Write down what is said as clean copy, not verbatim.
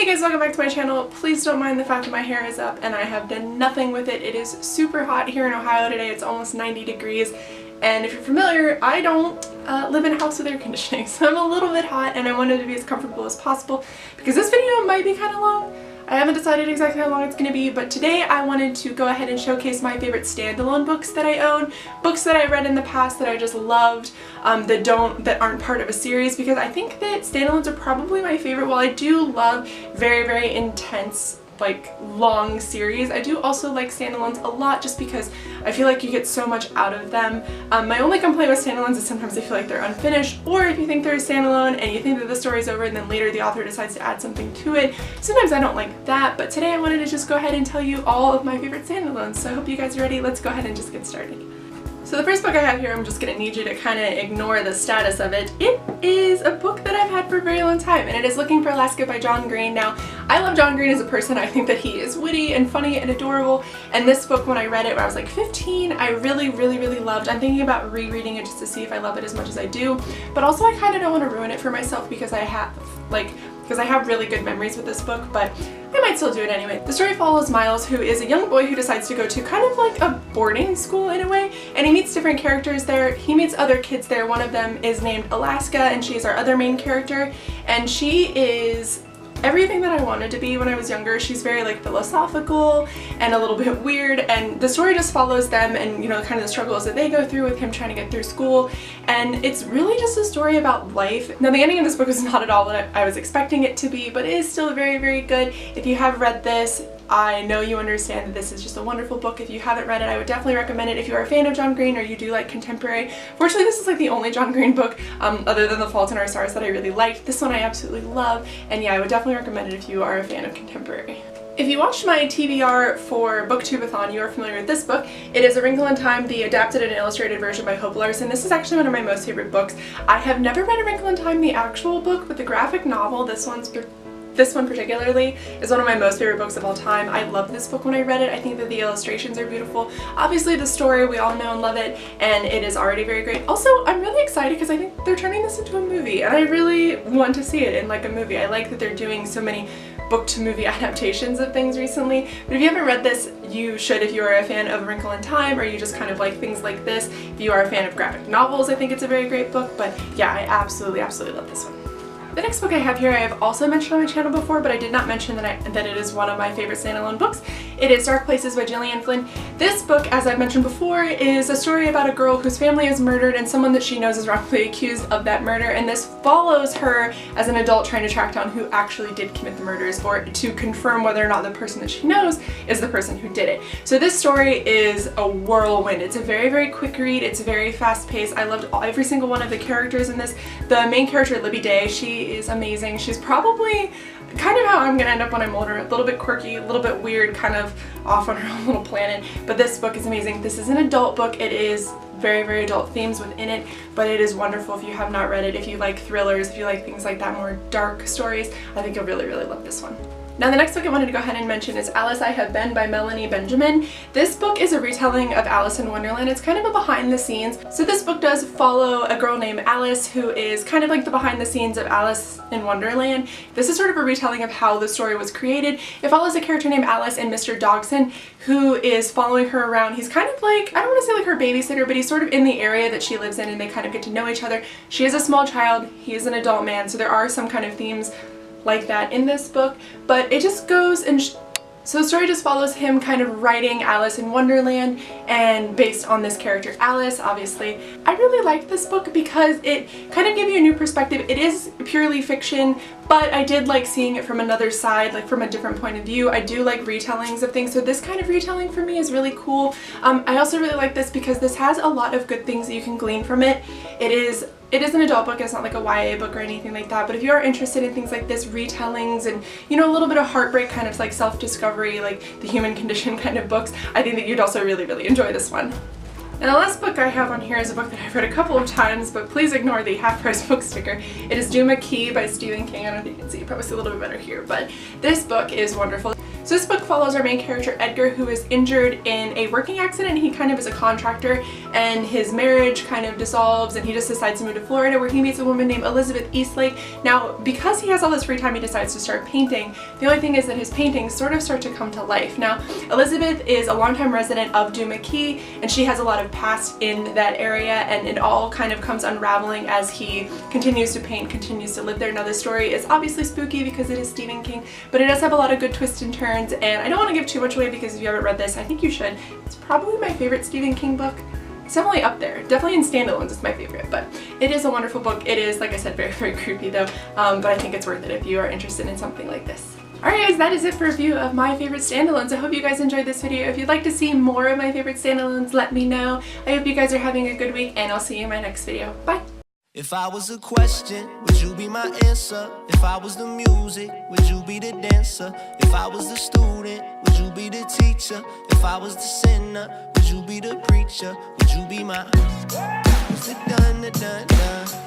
guys, welcome back to my channel. Please don't mind the fact that my hair is up and I have done nothing with it. It is super hot here in Ohio today. It's almost 90 degrees. And if you're familiar, I don't live in a house with air conditioning, so I'm a little bit hot and I wanted to be as comfortable as possible because this video might be kind of long. I haven't decided exactly how long it's going to be, but today I wanted to go ahead and showcase my favorite standalone books that I own, books that I read in the past that I just loved, that aren't part of a series, because I think that standalones are probably my favorite. While I do love very intense, like, long series, I do also like standalones a lot just because I feel like you get so much out of them. My only complaint with standalones is sometimes I feel like they're unfinished, or if you think they're a standalone and you think that the story's over and then later the author decides to add something to it, sometimes I don't like that. But today I wanted to just go ahead and tell you all of my favorite standalones, so I hope you guys are ready. Let's go ahead and just get started. So the first book I have here, I'm just going to need you to kind of ignore the status of it. It is a book that I've had for a very long time, and it is Looking for Alaska by John Green. Now, I love John Green as a person. I think that he is witty and funny and adorable, and this book, when I read it when I was like 15, I really loved. I'm thinking about rereading it just to see if I love it as much as I do, but also I kind of don't want to ruin it for myself because I have really good memories with this book, but I might still do it anyway. The story follows Miles, who is a young boy who decides to go to kind of like a boarding school in a way, and he meets different characters there. He meets other kids there. One of them is named Alaska, and she's our other main character, and she is everything that I wanted to be when I was younger. She's very like philosophical and a little bit weird, and the story just follows them and, you know, kind of the struggles that they go through with him trying to get through school, and it's really just a story about life. Now, the ending of this book is not at all what I was expecting it to be, but it is still very good. If you have read this, I know you understand that this is just a wonderful book. If you haven't read it, I would definitely recommend it if you are a fan of John Green or you do like contemporary. Fortunately, this is like the only John Green book, other than The Fault in Our Stars, that I really liked. This one I absolutely love, and yeah, I would definitely recommend it if you are a fan of contemporary. If you watched my TBR for Booktubeathon, you are familiar with this book. It is A Wrinkle in Time, the adapted and illustrated version by Hope Larson. This is actually one of my most favorite books. I have never read A Wrinkle in Time, the actual book, but the graphic novel, this one particularly, is one of my most favorite books of all time. I loved this book when I read it. I think that the illustrations are beautiful. Obviously the story, we all know and love it, and it is already very great. Also, I'm really excited because I think they're turning this into a movie, and I really want to see it in like a movie. I like that they're doing so many book-to-movie adaptations of things recently, but if you haven't read this, you should if you are a fan of A Wrinkle in Time or you just kind of like things like this. If you are a fan of graphic novels, I think it's a very great book, but yeah, I absolutely love this one. The next book I have here I have also mentioned on my channel before, but I did not mention that it is one of my favorite standalone books. It is Dark Places by Gillian Flynn. This book, as I've mentioned before, is a story about a girl whose family is murdered and someone that she knows is wrongfully accused of that murder, and this follows her as an adult trying to track down who actually did commit the murders, or to confirm whether or not the person that she knows is the person who did it. So this story is a whirlwind. It's a very quick read. It's very fast paced. I loved every single one of the characters in this. The main character, Libby Day, she is amazing. She's probably kind of how I'm gonna end up when I'm older, a little bit quirky, a little bit weird, kind of off on her own little planet, but this book is amazing. This is an adult book. It is very adult themes within it, but it is wonderful if you have not read it. If you like thrillers, if you like things like that, more dark stories, I think you'll really love this one. Now, the next book I wanted to go ahead and mention is Alice I Have Been by Melanie Benjamin. This book is a retelling of Alice in Wonderland. It's kind of a behind the scenes. So this book does follow a girl named Alice who is kind of like the behind the scenes of Alice in Wonderland. This is sort of a retelling of how the story was created. It follows a character named Alice and Mr. Dogson, who is following her around. He's kind of like, I don't want to say like her babysitter, but he's sort of in the area that she lives in, and they kind of get to know each other. She is a small child, he is an adult man, so there are some kind of themes like that in this book, but it just goes and so the story just follows him kind of writing Alice in Wonderland, and based on this character Alice, obviously. I really liked this book because it kind of gave you a new perspective. It is purely fiction, but I did like seeing it from another side, like from a different point of view. I do like retellings of things, so this kind of retelling for me is really cool. I also really like this because this has a lot of good things that you can glean from it. It is an adult book. It's not like a YA book or anything like that, but if you are interested in things like this, retellings, and, you know, a little bit of heartbreak, kind of like self-discovery, like the human condition kind of books, I think that you'd also really enjoy this one. And the last book I have on here is a book that I've read a couple of times, but please ignore the half-price book sticker. It is McKee by Stephen King. I don't know if you can see, you probably see a little bit better here, but this book is wonderful. So this book follows our main character Edgar, who is injured in a working accident. He kind of is a contractor, and his marriage kind of dissolves, and he just decides to move to Florida, where he meets a woman named Elizabeth Eastlake. Now, because he has all this free time, he decides to start painting. The only thing is that his paintings sort of start to come to life. Now, Elizabeth is a longtime resident of McKee, and she has a lot of past in that area, and it all kind of comes unraveling as he continues to paint, continues to live there. Now, this story is obviously spooky because it is Stephen King, but it does have a lot of good twists and turns, and I don't want to give too much away because if you haven't read this, I think you should. It's probably my favorite Stephen King book. It's definitely up there. Definitely in standalones it's my favorite, but it is a wonderful book. It is, like I said, very, very creepy though, but I think it's worth it if you are interested in something like this. Alright guys, that is it for a review of my favorite standalones. I hope you guys enjoyed this video. If you'd like to see more of my favorite standalones, let me know. I hope you guys are having a good week, and I'll see you in my next video. Bye! If I was a question, would you be my answer? If I was the music, would you be the dancer? If I was the student, would you be the teacher? If I was the sinner, would you be the preacher? Would you be my... Was it done, done, done?